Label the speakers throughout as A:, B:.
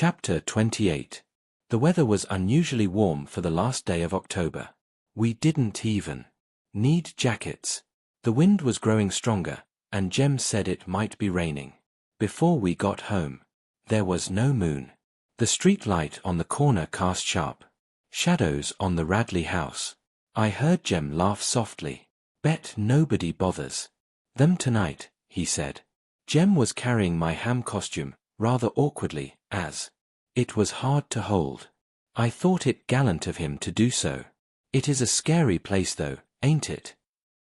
A: Chapter 28. The weather was unusually warm for the last day of October. We didn't even need jackets. The wind was growing stronger, and Jem said it might be raining. Before we got home, there was no moon. The street light on the corner cast sharp shadows on the Radley house. I heard Jem laugh softly. Bet nobody bothers them tonight, he said. Jem was carrying my ham costume, rather awkwardly, as it was hard to hold. I thought it gallant of him to do so. It is a scary place though, ain't it?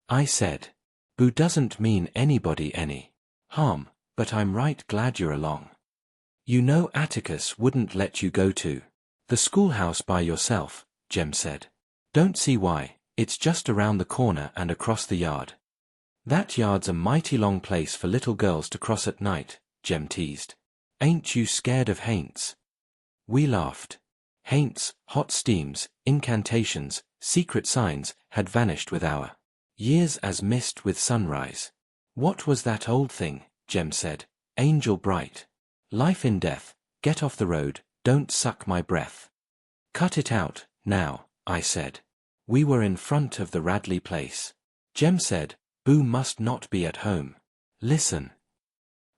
A: I said. Boo doesn't mean anybody any harm, but I'm right glad you're along. You know Atticus wouldn't let you go to the schoolhouse by yourself, Jem said. Don't see why, it's just around the corner and across the yard. That yard's a mighty long place for little girls to cross at night, Jem teased. Ain't you scared of haints? We laughed. Haints, hot steams, incantations, secret signs had vanished with our years as mist with sunrise. What was that old thing? Jem said. Angel bright. Life in death, get off the road, don't suck my breath. Cut it out, now, I said. We were in front of the Radley place. Jem said, Boo must not be at home. Listen.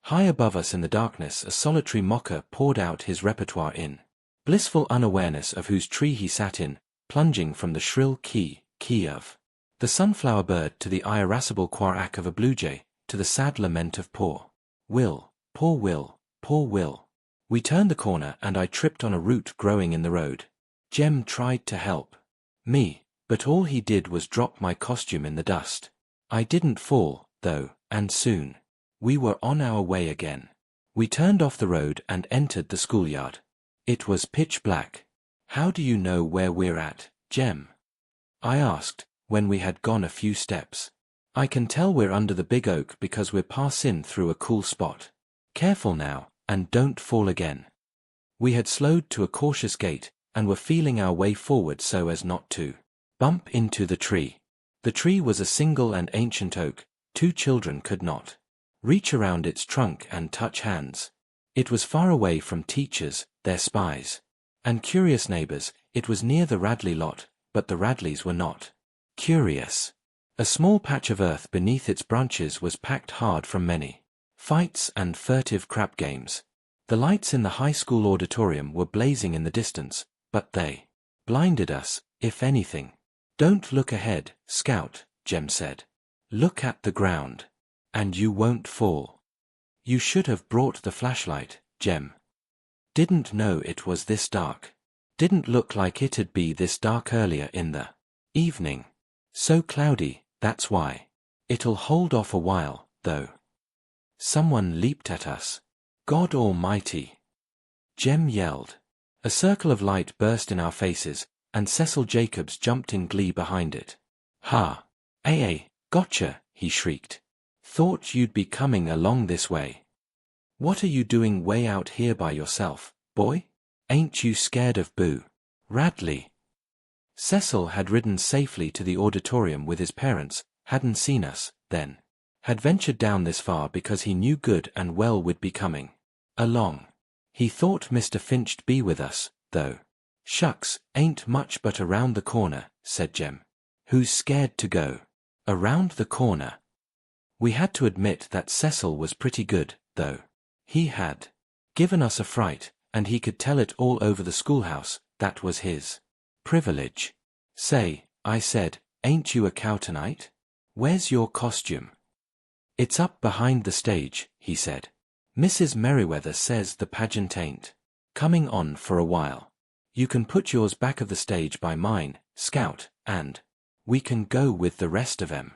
A: High above us in the darkness a solitary mocker poured out his repertoire in blissful unawareness of whose tree he sat in, plunging from the shrill key of the sunflower bird to the irascible quack of a blue jay, to the sad lament of poor Will, poor Will, poor Will. We turned the corner and I tripped on a root growing in the road. Jem tried to help me, but all he did was drop my costume in the dust. I didn't fall, though, and soon we were on our way again. We turned off the road and entered the schoolyard. It was pitch black. How do you know where we're at, Jem? I asked, when we had gone a few steps. I can tell we're under the big oak because we're passin' through a cool spot. Careful now, and don't fall again. We had slowed to a cautious gait, and were feeling our way forward so as not to bump into the tree. The tree was a single and ancient oak. 2 children could not reach around its trunk and touch hands. It was far away from teachers, their spies, and curious neighbors. It was near the Radley lot, but the Radleys were not curious. A small patch of earth beneath its branches was packed hard from many fights and furtive crap games. The lights in the high school auditorium were blazing in the distance, but they blinded us, if anything. Don't look ahead, Scout, Jem said. Look at the ground. And you won't fall. You should have brought the flashlight, Jem. Didn't know it was this dark. Didn't look like it'd be this dark earlier in the evening. So cloudy, that's why. It'll hold off a while, though. Someone leaped at us. God almighty! Jem yelled. A circle of light burst in our faces, and Cecil Jacobs jumped in glee behind it. Ha! Gotcha, he shrieked. Thought you'd be coming along this way. What are you doing way out here by yourself, boy? Ain't you scared of Boo Radley? Cecil had ridden safely to the auditorium with his parents, hadn't seen us, then. Had ventured down this far because he knew good and well we'd be coming along. He thought Mr. Finch'd be with us, though. Shucks, ain't much but around the corner, said Jem. Who's scared to go around the corner? We had to admit that Cecil was pretty good, though. He had given us a fright, and he could tell it all over the schoolhouse. That was his privilege. Say, I said, ain't you a cow tonight? Where's your costume? It's up behind the stage, he said. Mrs. Merriweather says the pageant ain't coming on for a while. You can put yours back of the stage by mine, Scout, and we can go with the rest of 'em.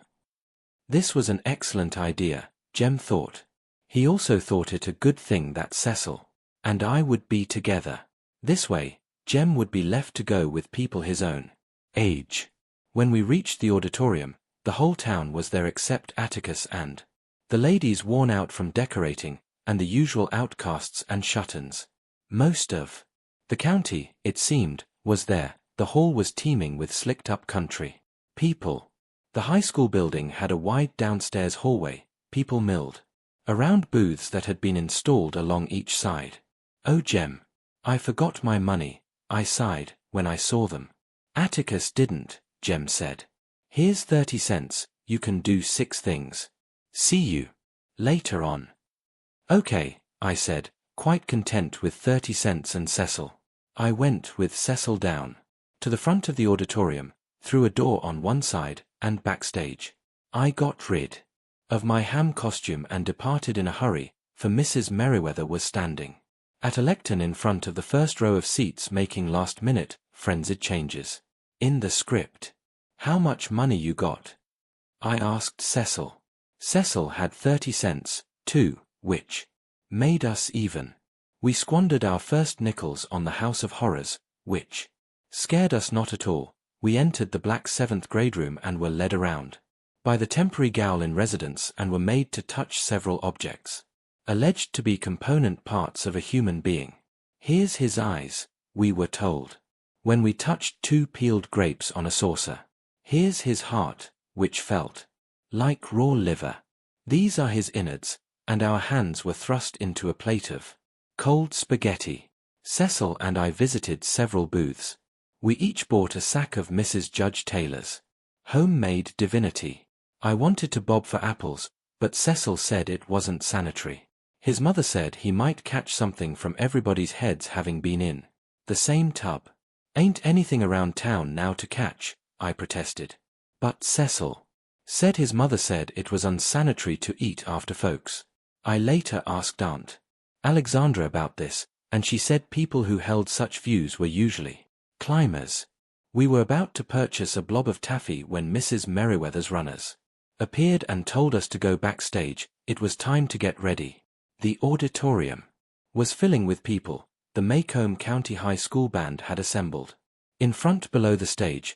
A: This was an excellent idea, Jem thought. He also thought it a good thing that Cecil and I would be together. This way, Jem would be left to go with people his own age. When we reached the auditorium, the whole town was there except Atticus and the ladies worn out from decorating, and the usual outcasts and shut-ins. Most of the county, it seemed, was there. The hall was teeming with slicked-up country people. The high school building had a wide downstairs hallway, people milled around booths that had been installed along each side. Oh, Jem, I forgot my money, I sighed, when I saw them. Atticus didn't, Jem said. Here's 30 cents, you can do 6 things. See you later on. Okay, I said, quite content with 30 cents and Cecil. I went with Cecil down to the front of the auditorium, through a door on one side, and backstage. I got rid of my ham costume and departed in a hurry, for Mrs. Merriweather was standing at a lectern in front of the first row of seats making last-minute, frenzied changes in the script. How much money you got? I asked Cecil. Cecil had 30 cents, too, which made us even. We squandered our first nickels on the House of Horrors, which scared us not at all. We entered the black 7th grade room and were led around by the temporary Gowl in residence and were made to touch several objects alleged to be component parts of a human being. Here's his eyes, we were told, when we touched 2 peeled grapes on a saucer. Here's his heart, which felt like raw liver. These are his innards, and our hands were thrust into a plate of cold spaghetti. Cecil and I visited several booths. We each bought a sack of Mrs. Judge Taylor's homemade divinity. I wanted to bob for apples, but Cecil said it wasn't sanitary. His mother said he might catch something from everybody's heads having been in the same tub. Ain't anything around town now to catch, I protested. But Cecil said his mother said it was unsanitary to eat after folks. I later asked Aunt Alexandra about this, and she said people who held such views were usually climbers. We were about to purchase a blob of taffy when Mrs. Merriweather's runners appeared and told us to go backstage. It was time to get ready. The auditorium was filling with people. The Macomb County High School band had assembled. In front below the stage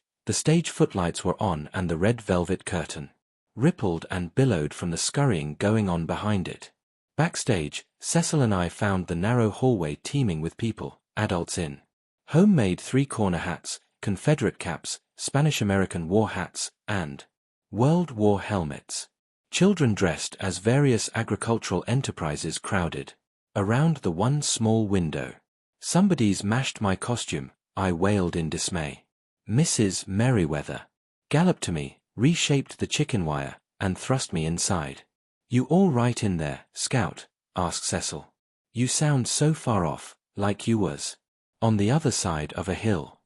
A: footlights were on and the red velvet curtain rippled and billowed from the scurrying going on behind it. Backstage, Cecil and I found the narrow hallway teeming with people, adults in homemade 3-corner hats, Confederate caps, Spanish-American war hats, and World War helmets. Children dressed as various agricultural enterprises crowded around the one small window. Somebody's mashed my costume, I wailed in dismay. Mrs. Merriweather galloped to me, reshaped the chicken wire, and thrust me inside. You all right in there, Scout? Asked Cecil. You sound so far off, like you was on the other side of a hill.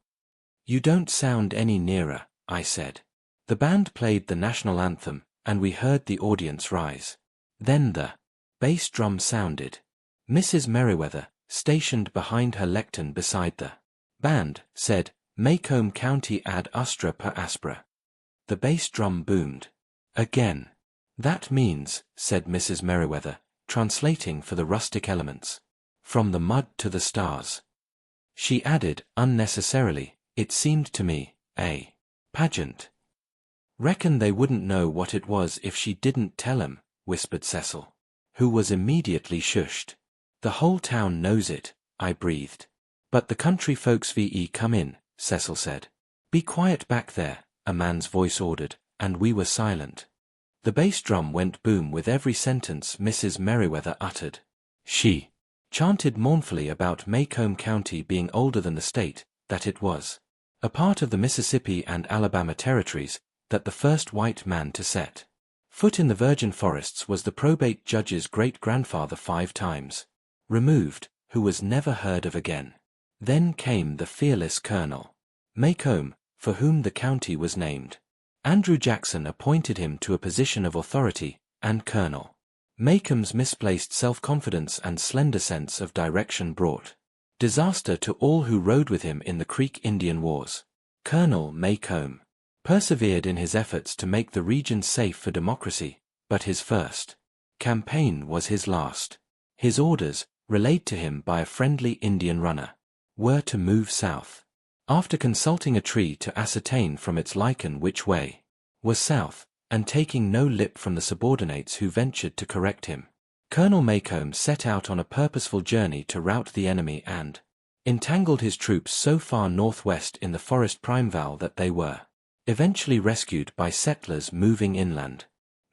A: You don't sound any nearer, I said. The band played the national anthem, and we heard the audience rise. Then the bass drum sounded. Mrs. Merriweather, stationed behind her lectern beside the band, said, Macomb County ad astra per aspera. The bass drum boomed again. That means, said Mrs. Merriweather, translating for the rustic elements, from the mud to the stars. She added, unnecessarily, it seemed to me, a pageant. Reckon they wouldn't know what it was if she didn't tell 'em, whispered Cecil, who was immediately shushed. The whole town knows it, I breathed. But the country folks ve come in, Cecil said. Be quiet back there, a man's voice ordered, and we were silent. The bass drum went boom with every sentence Mrs. Merriweather uttered. She chanted mournfully about Macomb County being older than the state, that it was a part of the Mississippi and Alabama territories, that the first white man to set foot in the virgin forests was the probate judge's great-grandfather 5 times removed, who was never heard of again. Then came the fearless Colonel Macomb, for whom the county was named. Andrew Jackson appointed him to a position of authority, and Colonel Macomb's misplaced self-confidence and slender sense of direction brought disaster to all who rode with him in the Creek Indian Wars. Colonel Macomb persevered in his efforts to make the region safe for democracy, but his first campaign was his last. His orders, relayed to him by a friendly Indian runner, were to move south. After consulting a tree to ascertain from its lichen which way was south, and taking no lip from the subordinates who ventured to correct him, Colonel Macomb set out on a purposeful journey to rout the enemy and entangled his troops so far northwest in the forest primeval that they were eventually rescued by settlers moving inland.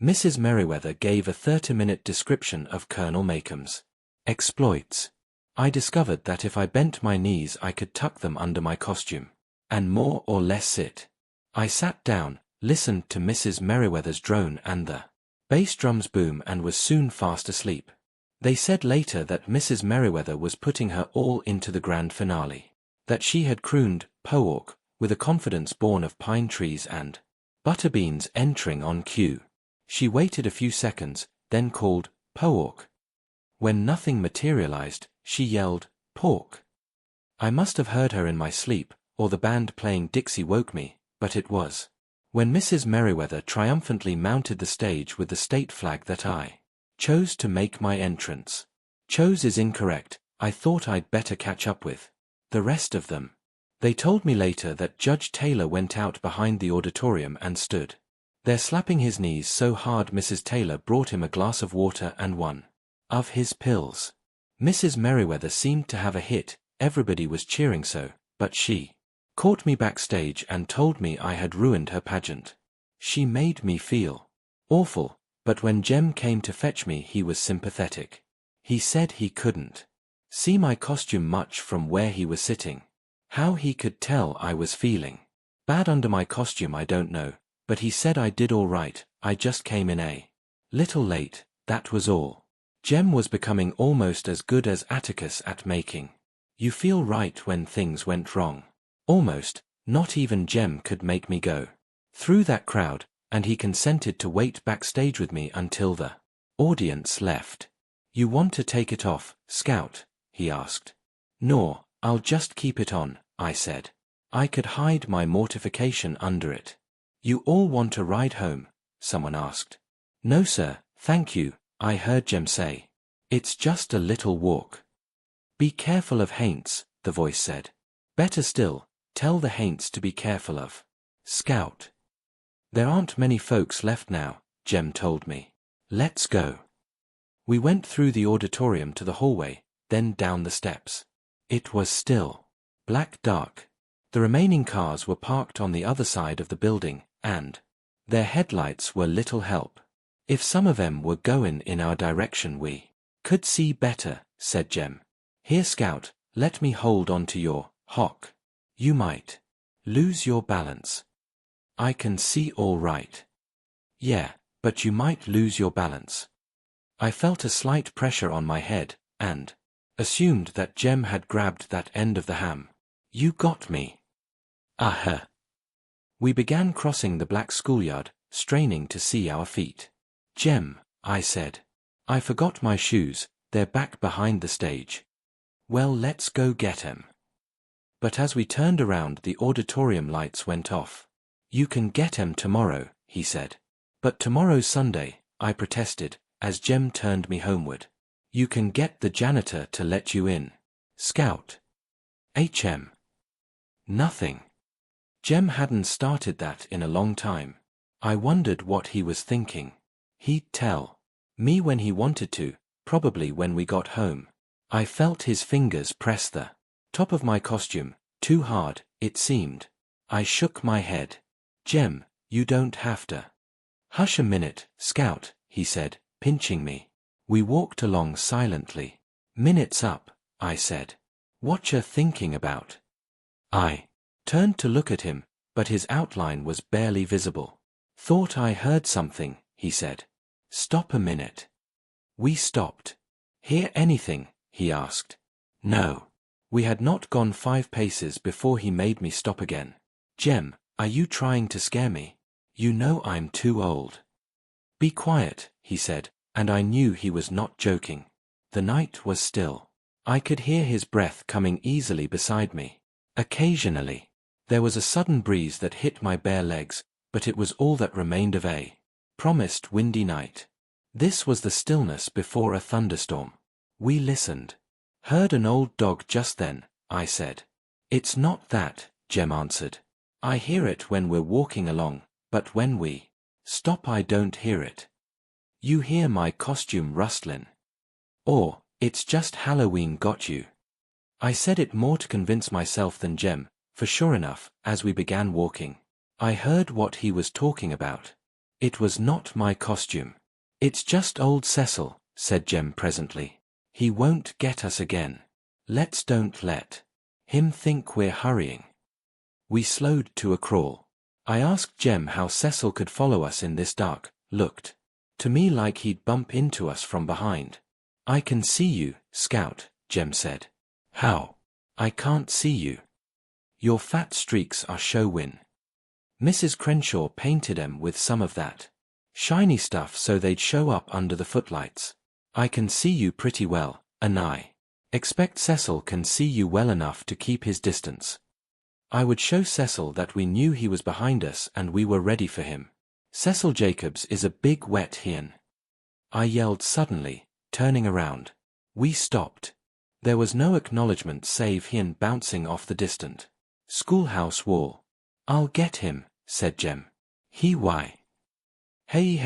A: Mrs. Merriweather gave a 30-minute description of Colonel Macomb's exploits. I discovered that if I bent my knees I could tuck them under my costume, and more or less sit. I sat down, listened to Mrs. Merriweather's drone and the bass drums boom and was soon fast asleep. They said later that Mrs. Merriweather was putting her all into the grand finale, that she had crooned "Poork" with a confidence born of pine trees and butterbeans entering on cue. She waited a few seconds, then called "Poork." When nothing materialized, she yelled "Pork." I must have heard her in my sleep, or the band playing Dixie woke me, but it was when Mrs. Merriweather triumphantly mounted the stage with the state flag that I chose to make my entrance. Chose is incorrect. I thought I'd better catch up with the rest of them. They told me later that Judge Taylor went out behind the auditorium and stood there slapping his knees so hard Mrs. Taylor brought him a glass of water and one of his pills. Mrs. Merriweather seemed to have a hit, everybody was cheering so, but she caught me backstage and told me I had ruined her pageant. She made me feel awful, but when Jem came to fetch me he was sympathetic. He said he couldn't see my costume much from where he was sitting. How he could tell I was feeling bad under my costume I don't know, but he said I did all right. I just came in a little late, that was all. Jem was becoming almost as good as Atticus at making you feel right when things went wrong. Almost, not even Jem could make me go through that crowd, and he consented to wait backstage with me until the audience left. "You want to take it off, Scout?" he asked. "No, I'll just keep it on," I said. I could hide my mortification under it. "You all want to ride home?" someone asked. "No sir, thank you," I heard Jem say. "It's just a little walk." "Be careful of Haints," the voice said. "Better still, tell the Haints to be careful of Scout." "There aren't many folks left now," Jem told me. "Let's go." We went through the auditorium to the hallway, then down the steps. It was still black dark. The remaining cars were parked on the other side of the building, and their headlights were little help. "If some of them were goin' in our direction we could see better," said Jem. "Here Scout, let me hold on to your hock. You might lose your balance." "I can see all right." "Yeah, but you might lose your balance." I felt a slight pressure on my head, and assumed that Jem had grabbed that end of the ham. "You got me." "Uh-huh." We began crossing the black schoolyard, straining to see our feet. "Jem," I said, "I forgot my shoes, they're back behind the stage." "Well, let's go get 'em." But as we turned around the auditorium lights went off. "You can get 'em tomorrow," he said. "But tomorrow's Sunday," I protested, as Jem turned me homeward. "You can get the janitor to let you in, Scout." "HM. Nothing." Jem hadn't started that in a long time. I wondered what he was thinking. He'd tell me when he wanted to, probably when we got home. I felt his fingers press the top of my costume, too hard, it seemed. I shook my head. "Jem, you don't have to." "Hush a minute, Scout," he said, pinching me. We walked along silently. "Minute's up," I said. "Whatcha thinking about?" I turned to look at him, but his outline was barely visible. "Thought I heard something," he said. "Stop a minute." We stopped. "Hear anything?" he asked. "No." We had not gone 5 paces before he made me stop again. "Jem, are you trying to scare me? You know I'm too old." "Be quiet," he said, and I knew he was not joking. The night was still. I could hear his breath coming easily beside me. Occasionally, there was a sudden breeze that hit my bare legs, but it was all that remained of a promised windy night. This was the stillness before a thunderstorm. We listened. "Heard an old dog just then," I said. "It's not that," Jem answered. "I hear it when we're walking along, but when we stop I don't hear it." "You hear my costume rustlin'. Or, it's just Halloween got you." I said it more to convince myself than Jem, for sure enough, as we began walking, I heard what he was talking about. It was not my costume. "It's just old Cecil," said Jem presently. "He won't get us again." Let's don't let him think we're hurrying. We slowed to a crawl. I asked Jem how Cecil could follow us in this dark. Looked to me like he'd bump into us from behind. I can see you, Scout, Jem said. How? I can't see you. Your fat streaks are showing. Mrs. Crenshaw painted 'em with some of that shiny stuff so they'd show up under the footlights. I can see you pretty well, and I expect Cecil can see you well enough to keep his distance. I would show Cecil that we knew he was behind us and we were ready for him. Cecil Jacobs is a big wet hen. I yelled suddenly, turning around. We stopped. There was no acknowledgement save hen bouncing off the distant schoolhouse wall. I'll get him, said Jem. Why? Hey,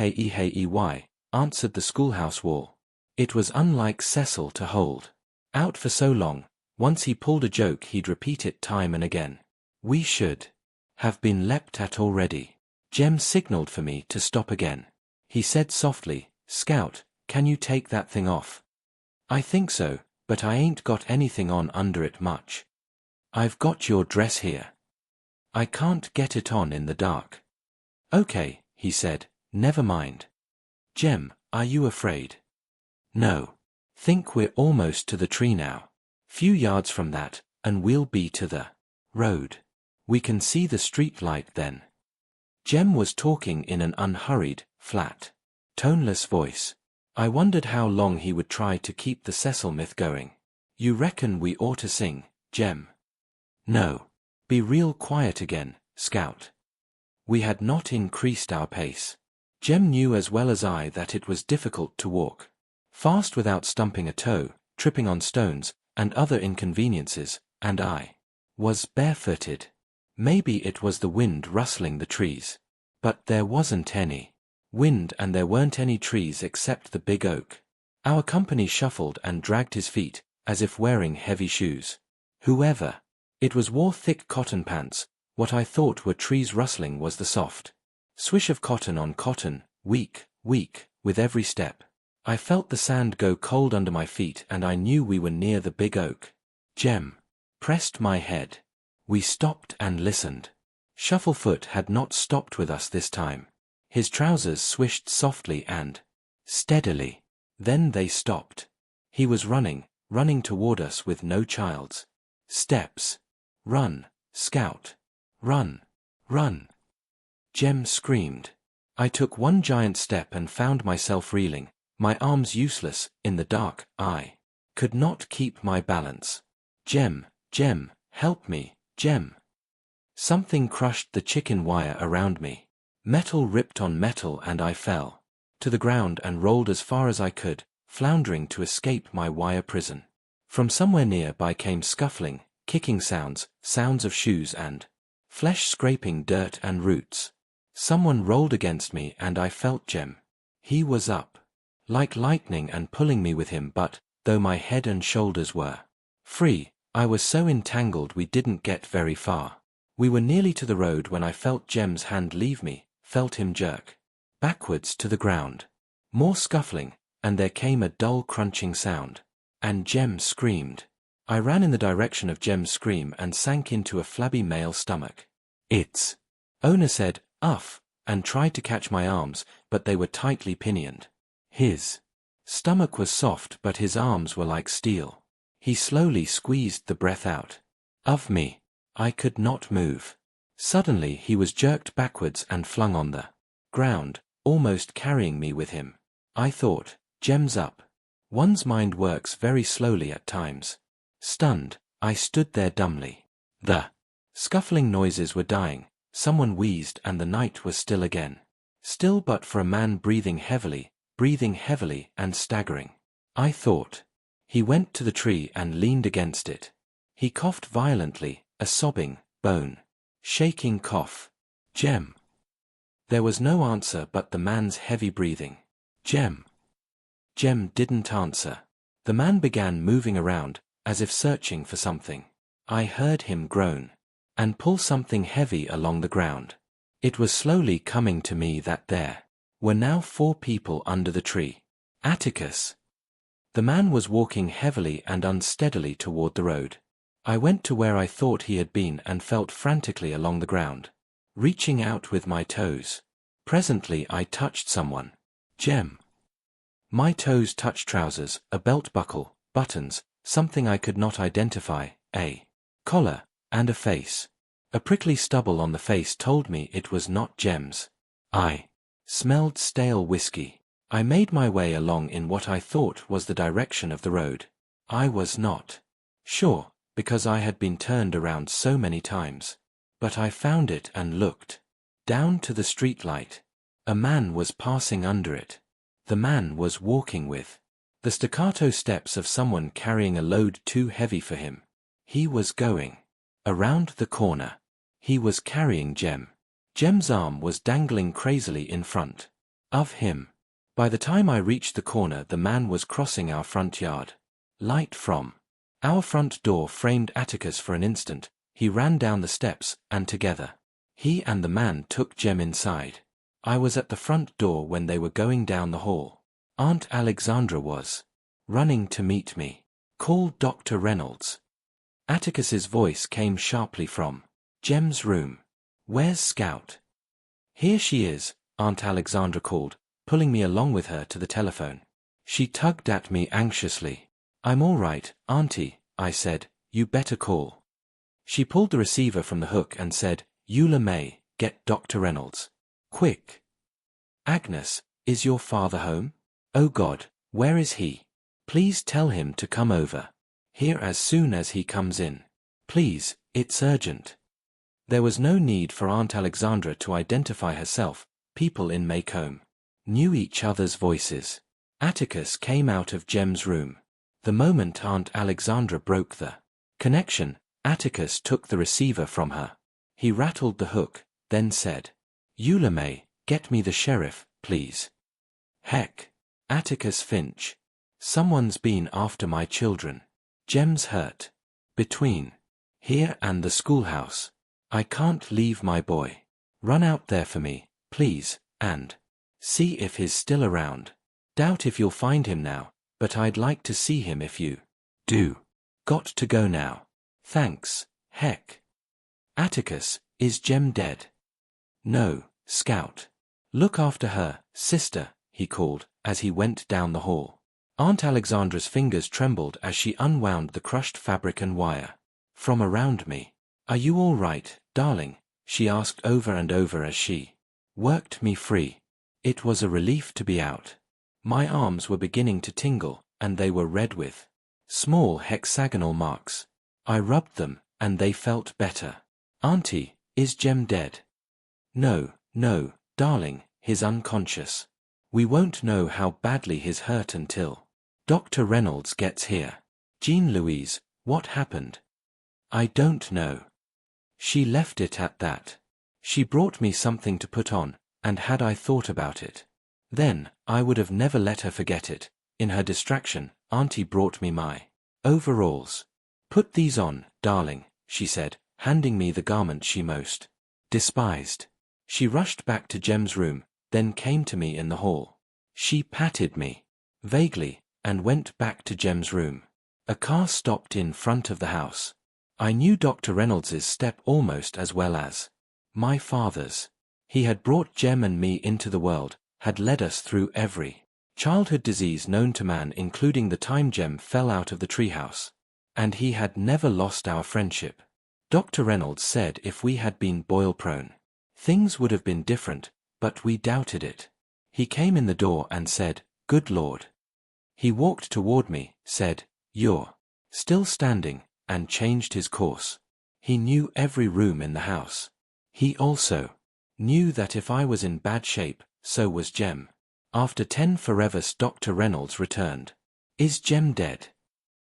A: answered the schoolhouse wall. It was unlike Cecil to hold out for so long. Once he pulled a joke he'd repeat it time and again. We should have been leapt at already. Jem signaled for me to stop again. He said softly, Scout, can you take that thing off? I think so, but I ain't got anything on under it much. I've got your dress here. I can't get it on in the dark. Okay, he said, never mind. Jem, are you afraid? No. Think we're almost to the tree now. Few yards from that, and we'll be to the road. We can see the street light then. Jem was talking in an unhurried, flat, toneless voice. I wondered how long he would try to keep the Cecil myth going. You reckon we ought to sing, Jem? No. Be real quiet again, Scout. We had not increased our pace. Jem knew as well as I that it was difficult to walk fast without stumping a toe, tripping on stones, and other inconveniences, and I was barefooted. Maybe it was the wind rustling the trees. But there wasn't any wind and there weren't any trees except the big oak. Our company shuffled and dragged his feet, as if wearing heavy shoes. Whoever it was wore thick cotton pants. What I thought were trees rustling was the soft swish of cotton on cotton, weak, with every step. I felt the sand go cold under my feet and I knew we were near the big oak. Jem pressed my head. We stopped and listened. Shufflefoot had not stopped with us this time. His trousers swished softly and steadily. Then they stopped. He was running toward us with no child's steps. Run, Scout. Run, run. Jem screamed. I took one giant step and found myself reeling, my arms useless, in the dark. I could not keep my balance. Jem, help me, Jem. Something crushed the chicken wire around me. Metal ripped on metal and I fell to the ground and rolled as far as I could, floundering to escape my wire prison. From somewhere nearby came scuffling, kicking sounds of shoes and flesh scraping dirt and roots. Someone rolled against me and I felt Jem. He was up like lightning and pulling me with him, but though my head and shoulders were free, I was so entangled we didn't get very far. We were nearly to the road when I felt Jem's hand leave me, felt him jerk backwards to the ground. More scuffling, and there came a dull crunching sound. And Jem screamed. I ran in the direction of Jem's scream and sank into a flabby male stomach. Its owner said, "Uff," and tried to catch my arms, but they were tightly pinioned. His stomach was soft but his arms were like steel. He slowly squeezed the breath out of me. I could not move. Suddenly he was jerked backwards and flung on the ground, almost carrying me with him. I thought, Jem's up. One's mind works very slowly at times. Stunned, I stood there dumbly. The scuffling noises were dying, someone wheezed and the night was still again. Still but for a man breathing heavily and staggering. I thought. He went to the tree and leaned against it. He coughed violently, a sobbing, bone-shaking cough. Jem. There was no answer but the man's heavy breathing. Jem. Jem didn't answer. The man began moving around, as if searching for something. I heard him groan and pull something heavy along the ground. It was slowly coming to me that there were now 4 people under the tree. Atticus, The man was walking heavily and unsteadily toward the road. I went to where I thought he had been and felt frantically along the ground, reaching out with my toes. Presently I touched someone. Jem. My toes touched trousers, a belt buckle, buttons, something I could not identify, a collar, and a face. A prickly stubble on the face told me it was not Jem's. I smelled stale whiskey. I made my way along in what I thought was the direction of the road. I was not sure, because I had been turned around so many times. But I found it and looked down to the street light. A man was passing under it. The man was walking with the staccato steps of someone carrying a load too heavy for him. He was going around the corner. He was carrying Jem. Jem's arm was dangling crazily in front of him. By the time I reached the corner, the man was crossing our front yard. Light from our front door framed Atticus for an instant. He ran down the steps, and together, he and the man took Jem inside. I was at the front door when they were going down the hall. Aunt Alexandra was running to meet me. Call Dr. Reynolds. Atticus's voice came sharply from Jem's room. Where's Scout? Here she is, Aunt Alexandra called, pulling me along with her to the telephone. She tugged at me anxiously. I'm all right, Auntie, I said. You better call. She pulled the receiver from the hook and said, Eula May, get Dr. Reynolds. Quick. Agnes, is your father home? Oh God, where is he? Please tell him to come over here as soon as he comes in. Please, it's urgent. There was no need for Aunt Alexandra to identify herself. People in Maycomb knew each other's voices. Atticus came out of Jem's room. The moment Aunt Alexandra broke the connection, Atticus took the receiver from her. He rattled the hook, then said, Eula May, get me the sheriff, please. Heck. Atticus Finch. Someone's been after my children. Jem's hurt. Between here and the schoolhouse. I can't leave my boy. Run out there for me, please, and see if he's still around. Doubt if you'll find him now, but I'd like to see him if you do. Got to go now. Thanks, Heck. Atticus, is Jem dead? No, Scout. Look after her, sister, he called, as he went down the hall. Aunt Alexandra's fingers trembled as she unwound the crushed fabric and wire from around me. Are you all right, darling? She asked over and over as she worked me free. It was a relief to be out. My arms were beginning to tingle, and they were red with small hexagonal marks. I rubbed them, and they felt better. Auntie, is Jem dead? No, no, darling, he's unconscious. We won't know how badly he's hurt until Dr. Reynolds gets here. Jean-Louise, what happened? I don't know. She left it at that. She brought me something to put on, and had I thought about it, then I would have never let her forget it. In her distraction, Auntie brought me my overalls. Put these on, darling, she said, handing me the garment she most despised. She rushed back to Jem's room, then came to me in the hall. She patted me vaguely and went back to Jem's room. A car stopped in front of the house. I knew Dr. Reynolds's step almost as well as my father's. He had brought Jem and me into the world, had led us through every childhood disease known to man, including the time Jem fell out of the treehouse. And he had never lost our friendship. Dr. Reynolds said if we had been boil-prone, things would have been different, but we doubted it. He came in the door and said, Good Lord. He walked toward me, said, You're still standing, and changed his course. He knew every room in the house. He also knew that if I was in bad shape, so was Jem. After 10 forevers, Dr. Reynolds returned. Is Jem dead?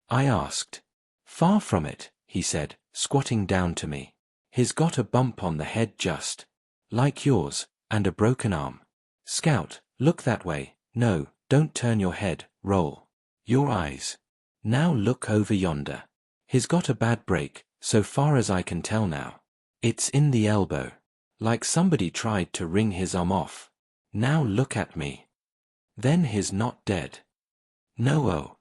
A: I asked. Far from it, he said, squatting down to me. He's got a bump on the head just like yours, and a broken arm. Scout, look that way. No, don't turn your head, roll your eyes. Now look over yonder. He's got a bad break, so far as I can tell now. It's in the elbow. Like somebody tried to wring his arm off. Now look at me. Then he's not dead. No, oh,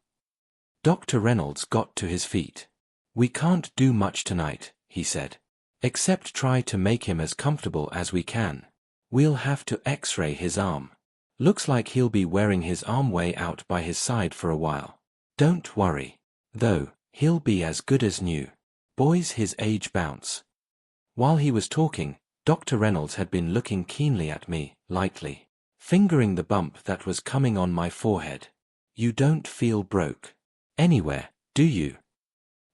A: Dr. Reynolds got to his feet. "We can't do much tonight," he said. "Except try to make him as comfortable as we can. We'll have to X-ray his arm. Looks like he'll be wearing his arm way out by his side for a while. Don't worry, though, he'll be as good as new. Boys his age bounce." While he was talking, Dr. Reynolds had been looking keenly at me, lightly fingering the bump that was coming on my forehead. "You don't feel broke anywhere, do you?"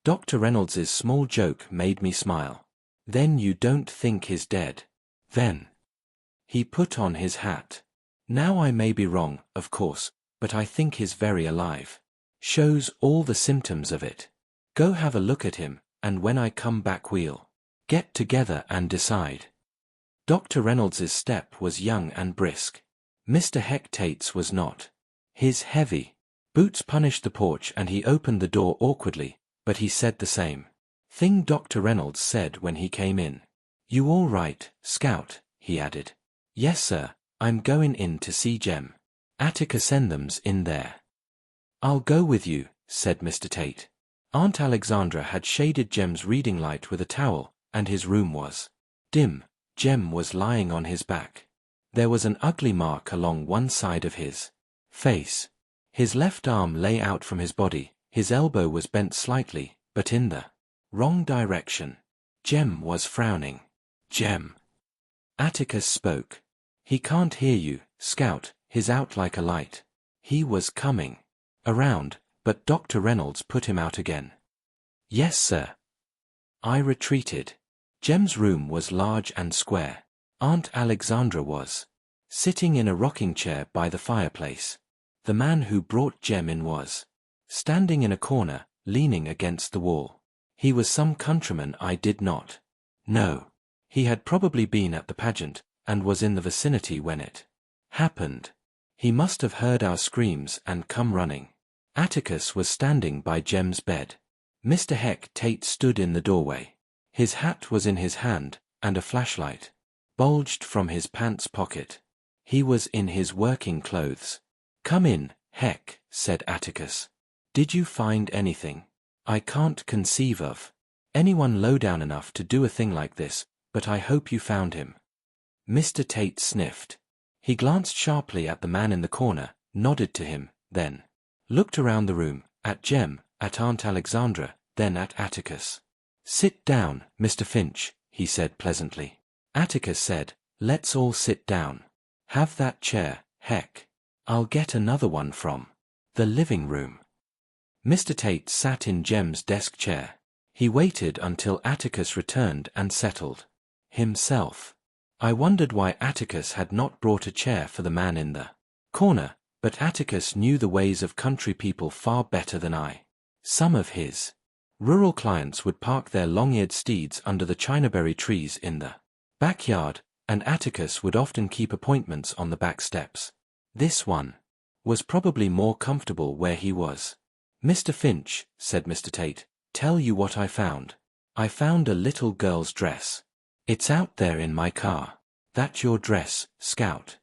A: Dr. Reynolds's small joke made me smile. "Then you don't think he's dead?" Then he put on his hat. "Now I may be wrong, of course, but I think he's very alive. Shows all the symptoms of it. Go have a look at him, and when I come back we'll get together and decide." Dr. Reynolds's step was young and brisk. Mr. Tate's was not. His heavy boots punished the porch and he opened the door awkwardly, but he said the same thing Dr. Reynolds said when he came in. "You all right, Scout?" he added. "Yes, sir, I'm going in to see Jem. Atticus send them's in there." "I'll go with you," said Mr. Tate. Aunt Alexandra had shaded Jem's reading light with a towel, and his room was dim. Jem was lying on his back. There was an ugly mark along one side of his face. His left arm lay out from his body, his elbow was bent slightly, but in the wrong direction. Jem was frowning. "Jem." Atticus spoke. "He can't hear you, Scout, he's out like a light." He was coming around, but Dr. Reynolds put him out again. "Yes, sir." I retreated. Jem's room was large and square. Aunt Alexandra was sitting in a rocking chair by the fireplace. The man who brought Jem in was standing in a corner, leaning against the wall. He was some countryman I did not know. He had probably been at the pageant, and was in the vicinity when it happened. He must have heard our screams and come running. Atticus was standing by Jem's bed. Mr. Tate stood in the doorway. His hat was in his hand, and a flashlight bulged from his pants pocket. He was in his working clothes. "Come in, said Atticus. "Did you find anything?" "I can't conceive of anyone low-down enough to do a thing like this, but I hope you found him." Mr. Tate sniffed. He glanced sharply at the man in the corner, nodded to him, then looked around the room, at Jem, at Aunt Alexandra, then at Atticus. "Sit down, Mr. Finch," he said pleasantly. Atticus said, "Let's all sit down. Have that chair, I'll get another one from the living room." Mr. Tate sat in Jem's desk chair. He waited until Atticus returned and settled himself. I wondered why Atticus had not brought a chair for the man in the corner, but Atticus knew the ways of country people far better than I. Some of his rural clients would park their long-eared steeds under the chinaberry trees in the backyard, and Atticus would often keep appointments on the back steps. This one was probably more comfortable where he was. "Mr. Finch," said Mr. Tate, "tell you what I found. I found a little girl's dress. It's out there in my car." "That your dress, Scout?"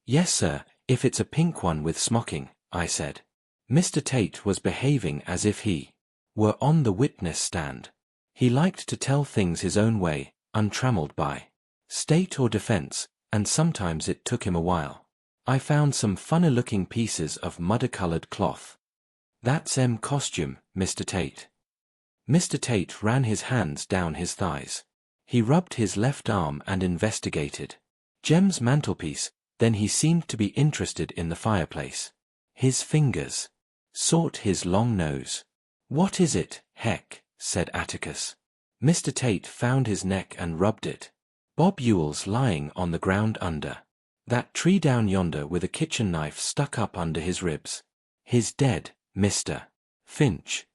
A: "Yes, sir, if it's a pink one with smocking," I said. Mr. Tate was behaving as if he were on the witness stand. He liked to tell things his own way, untrammeled by state or defense, and sometimes it took him a while. "I found some funny-looking pieces of muddy-colored cloth." "That's costume, Mr. Tate." Mr. Tate ran his hands down his thighs. He rubbed his left arm and investigated Jem's mantelpiece, then he seemed to be interested in the fireplace. His fingers sought his long nose. "What is it, said Atticus. Mr. Tate found his neck and rubbed it. "Bob Ewell's lying on the ground under that tree down yonder with a kitchen knife stuck up under his ribs. He's dead, Mr. Finch."